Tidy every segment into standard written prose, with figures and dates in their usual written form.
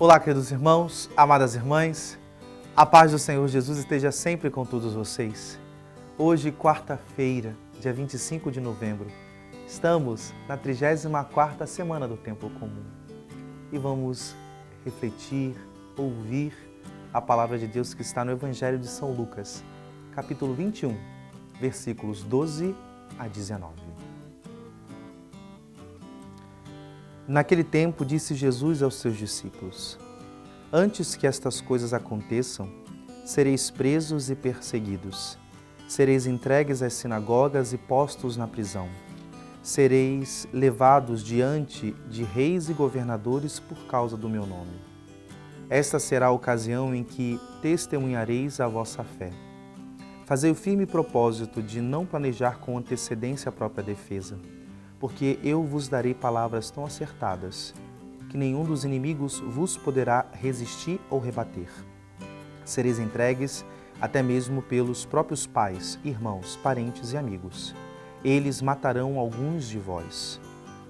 Olá, queridos irmãos, amadas irmãs, a paz do Senhor Jesus esteja sempre com todos vocês. Hoje, quarta-feira, dia 25 de novembro, estamos na 34ª semana do Tempo Comum e vamos refletir, ouvir a palavra de Deus que está no Evangelho de São Lucas, capítulo 21, versículos 12 a 19. Naquele tempo, disse Jesus aos seus discípulos: Antes que estas coisas aconteçam, sereis presos e perseguidos. Sereis entregues às sinagogas e postos na prisão. Sereis levados diante de reis e governadores por causa do meu nome. Esta será a ocasião em que testemunhareis a vossa fé. Fazei o firme propósito de não planejar com antecedência a própria defesa, porque eu vos darei palavras tão acertadas que nenhum dos inimigos vos poderá resistir ou rebater. Sereis entregues até mesmo pelos próprios pais, irmãos, parentes e amigos. Eles matarão alguns de vós.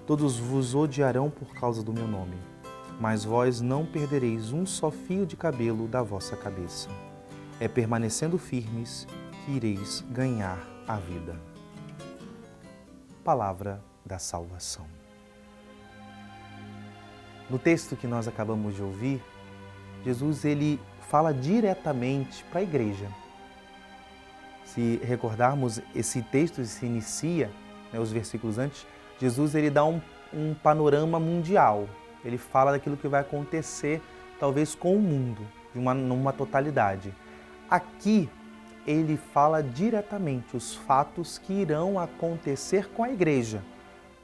Todos vos odiarão por causa do meu nome, mas vós não perdereis um só fio de cabelo da vossa cabeça. É permanecendo firmes que ireis ganhar a vida. Palavra da salvação. No texto que nós acabamos de ouvir, Jesus ele fala diretamente para a igreja. Se recordarmos, esse texto se inicia, os versículos antes, Jesus ele dá um panorama mundial. Ele fala daquilo que vai acontecer, talvez com o mundo, numa totalidade. Aqui, ele fala diretamente os fatos que irão acontecer com a igreja,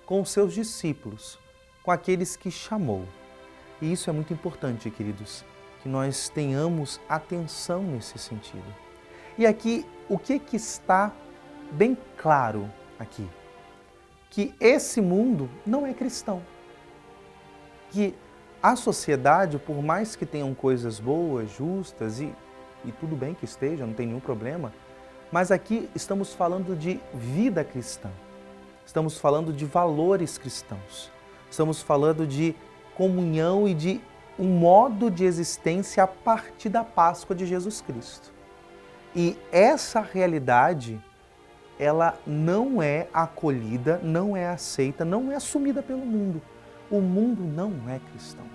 com os seus discípulos, com aqueles que chamou. E isso é muito importante, queridos, que nós tenhamos atenção nesse sentido. E aqui, o que está bem claro aqui? Que esse mundo não é cristão. Que a sociedade, por mais que tenham coisas boas, justas e tudo bem que esteja, não tem nenhum problema, mas aqui estamos falando de vida cristã. Estamos falando de valores cristãos. Estamos falando de comunhão e de um modo de existência a partir da Páscoa de Jesus Cristo. E essa realidade, ela não é acolhida, não é aceita, não é assumida pelo mundo. O mundo não é cristão.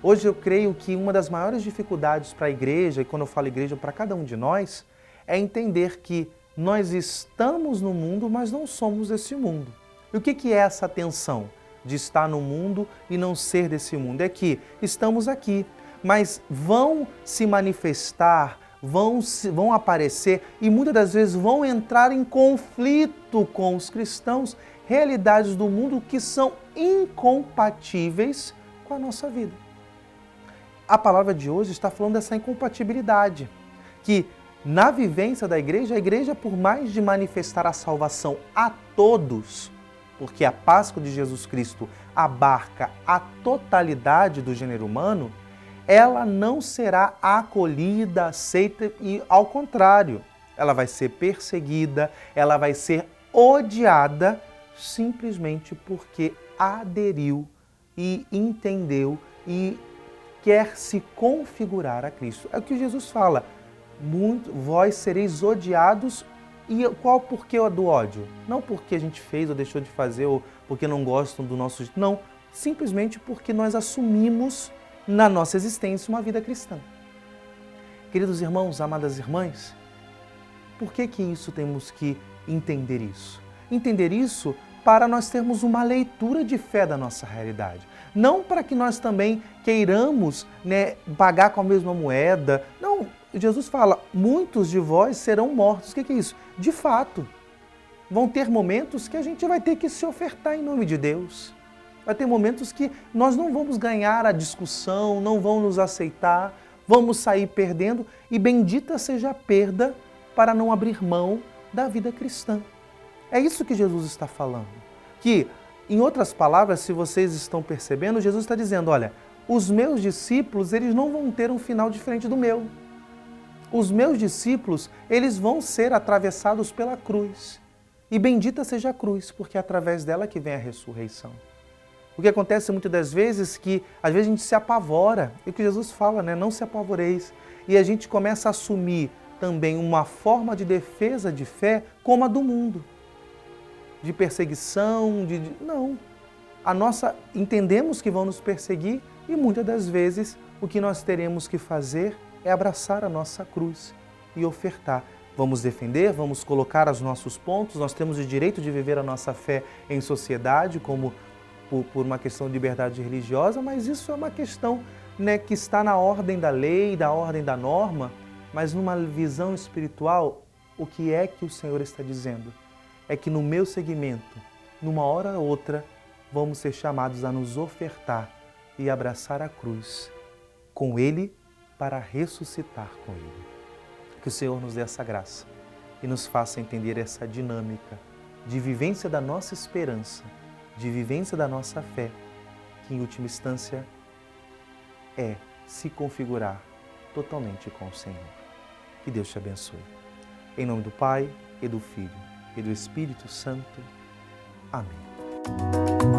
Hoje eu creio que uma das maiores dificuldades para a igreja, e quando eu falo igreja para cada um de nós, é entender que nós estamos no mundo, mas não somos desse mundo. E o que é essa tensão de estar no mundo e não ser desse mundo? É que estamos aqui, mas vão se manifestar, vão aparecer e muitas das vezes vão entrar em conflito com os cristãos, realidades do mundo que são incompatíveis com a nossa vida. A palavra de hoje está falando dessa incompatibilidade, que na vivência da igreja, a igreja, por mais de manifestar a salvação a todos, porque a Páscoa de Jesus Cristo abarca a totalidade do gênero humano, ela não será acolhida, aceita e, ao contrário, ela vai ser perseguida, ela vai ser odiada simplesmente porque aderiu e entendeu e quer se configurar a Cristo. É o que Jesus fala, vós sereis odiados. E qual o porquê do ódio? Não porque a gente fez ou deixou de fazer ou porque não gostam do nosso... Não, simplesmente porque nós assumimos na nossa existência uma vida cristã. Queridos irmãos, amadas irmãs, por que isso temos que entender isso? Entender isso para nós termos uma leitura de fé da nossa realidade. Não para que nós também queiramos pagar com a mesma moeda. Não, Jesus fala, muitos de vós serão mortos. O que é isso? De fato, vão ter momentos que a gente vai ter que se ofertar em nome de Deus. Vai ter momentos que nós não vamos ganhar a discussão, não vão nos aceitar, vamos sair perdendo e bendita seja a perda para não abrir mão da vida cristã. É isso que Jesus está falando. Que, em outras palavras, se vocês estão percebendo, Jesus está dizendo, olha, os meus discípulos, eles não vão ter um final diferente do meu. Os meus discípulos, eles vão ser atravessados pela cruz. E bendita seja a cruz, porque é através dela que vem a ressurreição. O que acontece muitas das vezes é que às vezes a gente se apavora, e o que Jesus fala, né? Não se apavoreis. E a gente começa a assumir também uma forma de defesa de fé como a do mundo. De perseguição, Não. Entendemos que vão nos perseguir e muitas das vezes o que nós teremos que fazer é abraçar a nossa cruz e ofertar. Vamos defender, vamos colocar os nossos pontos, nós temos o direito de viver a nossa fé em sociedade, como por uma questão de liberdade religiosa, mas isso é uma questão, né, que está na ordem da lei, da ordem da norma, mas numa visão espiritual, o que é que o Senhor está dizendo? É que no meu segmento, numa hora ou outra, vamos ser chamados a nos ofertar e abraçar a cruz com Ele para ressuscitar com Ele. Que o Senhor nos dê essa graça e nos faça entender essa dinâmica de vivência da nossa esperança, de vivência da nossa fé, que em última instância é se configurar totalmente com o Senhor. Que Deus te abençoe. Em nome do Pai, e do Filho, e do Espírito Santo. Amém.